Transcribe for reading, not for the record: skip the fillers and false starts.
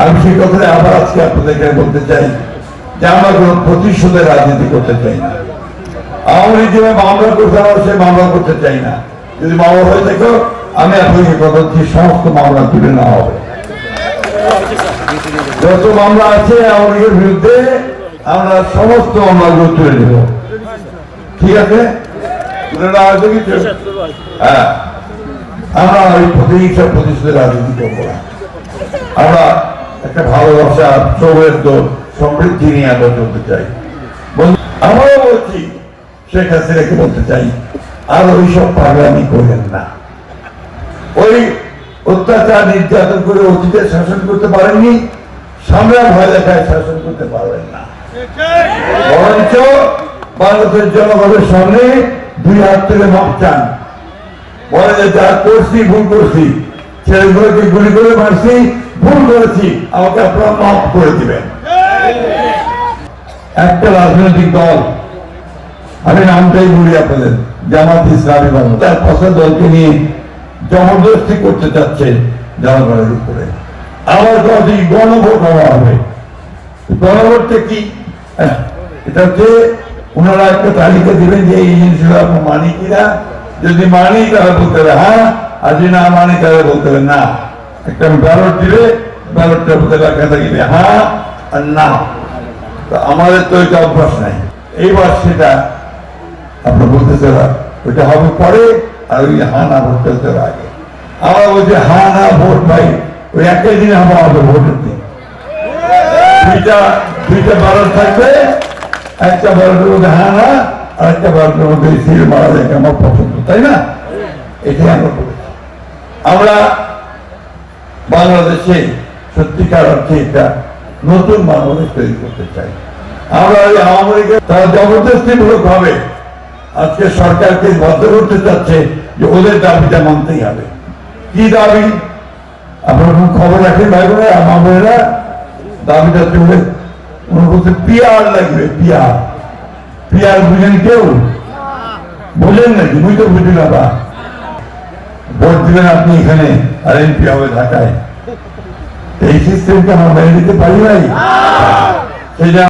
আমি সেই কথাটা আবার আজকে আপনাদেরকে বলতে চাই যে আমরা কোন প্রতিশোধের রাজনীতি করতে চাই না। আওয়ামী লীগ যেভাবে মামলা করতে হবে সে মামলা করতে চাই না। যদি মামলা হয়ে থাকো আমি আপনাকে কথা হচ্ছি সমস্ত মামলা তুলে নেওয়া হবে। যত মামলা আছে আওয়ামী লীগের বিরুদ্ধে আমরা সমস্ত মামলাগুলো তুলে নেব। ঠিক আছে, তুলে নেওয়া হয়েছে কিছু? হ্যাঁ, আমরা ওই প্রতিহিংসা প্রতিশোধের রাজনীতি করবো না। আমরা একটা ভালোবাসা সৌহার্দ্য সমৃদ্ধি নিয়ে আমরা চলতে চাই। আমরাও বলছি, শেখ হাসিনাকে বলতে চাই আর ওইসব পাগলামি করেন না। ওই অত্যাচার নির্যাতন করে অতীতে শাসন করতে পারেননি, সামনে ভয় দেখায় শাসন করতে পারবেন না। বরঞ্চ বাংলাদেশের জনগণের সামনে দুই হাত থেকে মাপ চান, বলে যে যা করছি ভুল করছি, ছেলেগুলোকে গুলি করে মারছি, ভুল করেছি, আমাকে আপনারা মাফ করে দিবেন। একটা রাজনৈতিক দল, আমি নামটাই বলি আপনাদের, জামাত ইসলামী বাংলা, তার পাশে দলকে নিয়ে জবরদস্তি করতে চাচ্ছে জনগণের উপরে। আমার কথা গণভোট হওয়া হবে। গণভোটটা কি? এটা হচ্ছে ওনারা একটা তালিকা দিবেন যে এই জিনিসগুলো আপনি মানি কিনা, যদি মানি তারা বলতে হবে হ্যাঁ, আর যদি না মানি তারা বলতে হবে না। একটা ব্যালট দিলে ব্যালটটার মধ্যে লেখা থাকবে হ্যাঁ আর না। তো আমাদের তো এটা অভ্যাস নাই। এইবার সেটা আপনার বলতেছে ওইটা হবে পরে, আর ওই হ্যাঁ না ভোট ফেলতে হবে আগে। আমরা বলছি হ্যাঁ না ভোট পাই ওই একই দিনে আমাদের ভোটের দিন দুইটা ব্যালট থাকবে, একটা ব্যালটের মধ্যে হ্যাঁ না, আর একটা ব্যালটের মধ্যে সিল মারা যায় আমার পছন্দ, তাই না? এটাই আমরা বলেছি। আমরা বাংলাদেশে সত্যিকার অর্থে একটা নতুন বাংলাদেশ তৈরি করতে চাই। আমরা ওই আওয়ামী লীগের তারা জবরদস্তিমূলক ভাবে আজকে সরকারকে বাধ্য করতে চাচ্ছে যে ওদের দাবিটা মানতেই হবে। কি দাবি? আপনার কোন খবর রাখেন ভাই বোনেরা, আমার বোনেরা, দাবিটা তুলে ওনার বলছে পিয়ার লাগবে। পিয়ার পিয়ার বুঝেন কেউ? বোঝেন নাকি? বুঝতে বুঝি না বা ভোট দিবেন আপনি এখানে আর এমপি হবে ঢাকায়, এই সিস্টেমকে আমরা মেনে নিতে পারি নাই। সেটা